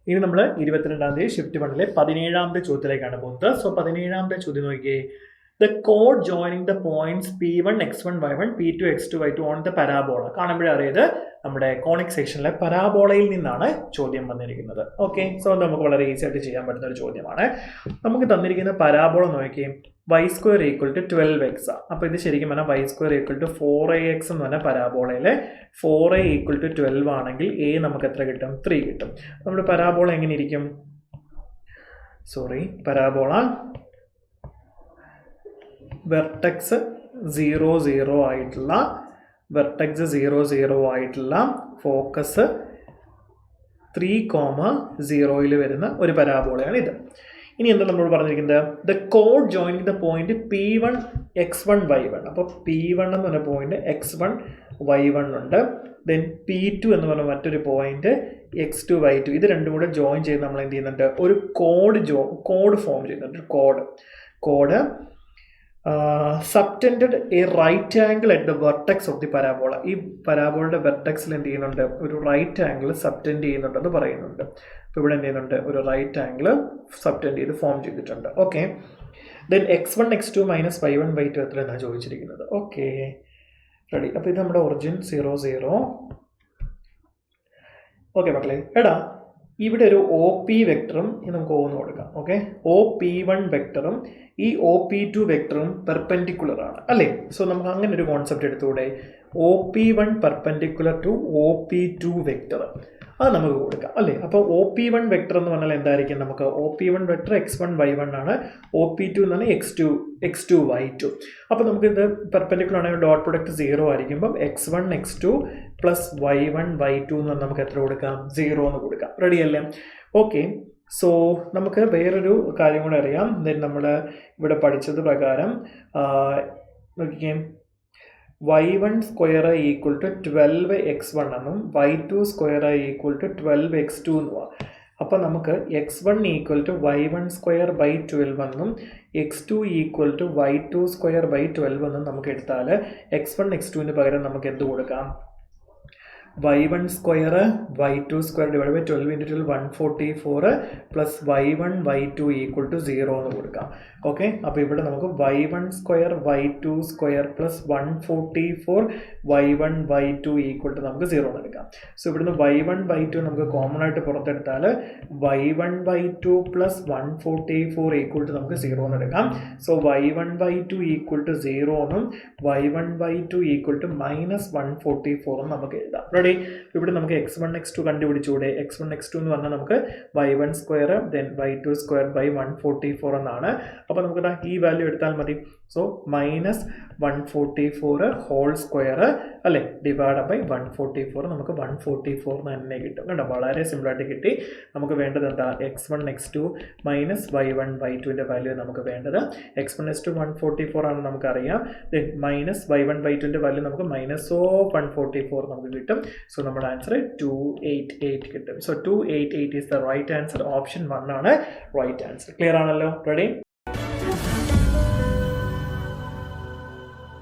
ഇനി നമ്മൾ 22-ാം തീയതി ഷിഫ്റ്റ് 1-ലെ 17ാമത്തെ ചോദ്യത്തിലേക്കാണ് പോകുന്നത്. സോ 17ാമത്തെ ചോദ്യം നോക്കിയേ. The chord joining the points P1, X1, Y1, P2, X2, Y2 on the parabola. കാണുമ്പോഴേ അറിയത് നമ്മുടെ കോണിക് സെക്ഷനിലെ പരാബോളയിൽ നിന്നാണ് ചോദ്യം വന്നിരിക്കുന്നത്. ഓക്കെ, സോ നമുക്ക് വളരെ ഈസി ആയിട്ട് ചെയ്യാൻ പറ്റുന്ന ഒരു ചോദ്യമാണ്. നമുക്ക് തന്നിരിക്കുന്ന പരാബോള നോക്കിയേ. y² = 12x. അപ്പോൾ ഇത് ശരിക്കും പറഞ്ഞാൽ y² = 4ax എന്ന് പറഞ്ഞ പരാബോളയിലെ 4a = 12 ആണെങ്കിൽ a നമുക്ക് എത്ര കിട്ടും? 3 കിട്ടും. നമ്മുടെ പരാബോള എങ്ങനെ ഇരിക്കും? പരാബോള വെർട്ടെക്സ് 0 0 ആയിട്ടുള്ള ഫോക്കസ് 3,0 വരുന്ന ഒരു പരാബോളയാണ് ഇത്. ഇനി എന്താ നമ്മൾ പറഞ്ഞിരിക്കുന്നത്? The code joining the point P1, X1, Y1. അപ്പോൾ P1 എന്ന് പറഞ്ഞ പോയിന്റ് X1, Y1 ഉണ്ട്. ദെൻ P2 എന്ന് പറഞ്ഞ മറ്റൊരു പോയിന്റ് X2, Y2. ഇത് രണ്ടും കൂടെ ജോയിൻ ചെയ്ത് നമ്മൾ എന്ത് ചെയ്യുന്നുണ്ട്? ഒരു കോഡ് ഫോം ചെയ്യുന്നുണ്ട്. Code subtended a right angle at the vertex of the parabola. ഈ പരാബോളയുടെ വെർട്ടെക്സിൽ എന്ത് ചെയ്യുന്നുണ്ട്? ഒരു റൈറ്റ് ആംഗിൾ സബ്റ്റെൻഡ് ചെയ്യുന്നുണ്ടെന്ന് പറയുന്നുണ്ട്. അപ്പോൾ ഇവിടെ എന്ത് ചെയ്യുന്നുണ്ട്? ഒരു റൈറ്റ് ആംഗിൾ സബ്റ്റെൻഡ് ചെയ്ത് ഫോം ചെയ്തിട്ടുണ്ട്. Okay, then X1, X2 minus Y1, Y2 എത്ര എന്നാണ് ചോദിച്ചിരിക്കുന്നത്. Okay, ready. അപ്പോൾ ഇത് നമ്മുടെ ഒറിജിൻ 0 0. ഓക്കെ മക്കളെ, എടാ ഇവിടെ ഒരു OP വെക്ടറും നമുക്ക് ഓന്ന് കൊടുക്കാം. ഓക്കെ, OP1 വെക്ടറും ഈ OP2 വെക്ടറും പെർപെൻഡിക്കുലർ ആണ് അല്ലേ? സോ നമുക്ക് അങ്ങനെ ഒരു കോൺസെപ്റ്റ് എടുത്തുകൂടെ? OP1 perpendicular to OP2 vector, അത് നമുക്ക് കൊടുക്കാം അല്ലേ? അപ്പോൾ OP1 വെക്ടർ എന്ന് പറഞ്ഞാൽ എന്തായിരിക്കും? നമുക്ക് OP1 വെക്ടർ X1, Y1 ആണ്. OP2 എന്ന് പറഞ്ഞാൽ X2, Y2. അപ്പോൾ നമുക്കിത് പെർപെൻഡിക്കുലർ ആണെങ്കിൽ dot product 0 ആയിരിക്കുമ്പം X1, X2 plus Y1, Y2 എന്ന് നമുക്ക് എത്ര കൊടുക്കാം? 0 എന്ന് കൊടുക്കാം. റെഡി അല്ലേ? ഓക്കെ, സോ നമുക്ക് വേറൊരു കാര്യം കൂടെ അറിയാം. ദെൻ നമ്മൾ ഇവിടെ പഠിച്ചത് പ്രകാരം നോക്കിക്കേ, y1² = 12x1 എന്നും y2² = 12x2 എന്നുമാണ്. അപ്പോൾ നമുക്ക് x1 = y1² / 12 എന്നും x2 = y2² / 12 എന്നും നമുക്ക് എടുത്താൽ x1 x2ന് പകരം നമുക്ക് എന്ത് കൊടുക്കാം? y1² y2² / 12 × 12 144 plus y1 y2 = 0 എന്ന് കൊടുക്കാം. ഓക്കെ, അപ്പോൾ ഇവിടെ നമുക്ക് y1² y2² plus 144 y1 y2 = നമുക്ക് 0 എന്ന് എടുക്കാം. സോ ഇവിടുന്ന് y1 y2 നമുക്ക് കോമൺ ആയിട്ട് പുറത്തെടുത്താൽ y1 y2 പ്ലസ് 144 = നമുക്ക് 0 എന്ന് എടുക്കാം. സോ y1 y2 = 0 എന്നും y1 y2 = -144 എന്നും നമുക്ക് എഴുതാം. ഇവിടെ നമുക്ക് x1 x2 കണ്ടുപിടിച്ചുകൂടെ? x1 x2 എന്ന് പറഞ്ഞാൽ നമുക്ക് y1² then y2² / 144 എന്നാണ്. അപ്പോൾ നമുക്ക് ഈ വാല്യൂ എടുത്താൽ മതി. സോ -144 ഹോൾ സ്ക്വയർ അല്ലേ, ഡിവൈഡ് ബൈ 144. നമുക്ക് 144 തന്നെ കിട്ടും. കണ്ടോ, വളരെ സിമ്പിളായിട്ട് കിട്ടി. നമുക്ക് വേണ്ടത് എന്താ? x1 x2 minus y1 y2ൻ്റെ value നമുക്ക് വേണ്ടത്. x1 x2 144 ആണ് നമുക്കറിയാം. ദെൻ മൈനസ് y1 y2ൻ്റെ വാല്യൂ നമുക്ക് -144 നമുക്ക് കിട്ടും. സോ നമ്മുടെ ആൻസർ 288 കിട്ടും. So 288 is the right answer. Option 1 ആണ് റൈറ്റ് ആൻസർ. ക്ലിയർ ആണല്ലോ? റെഡി?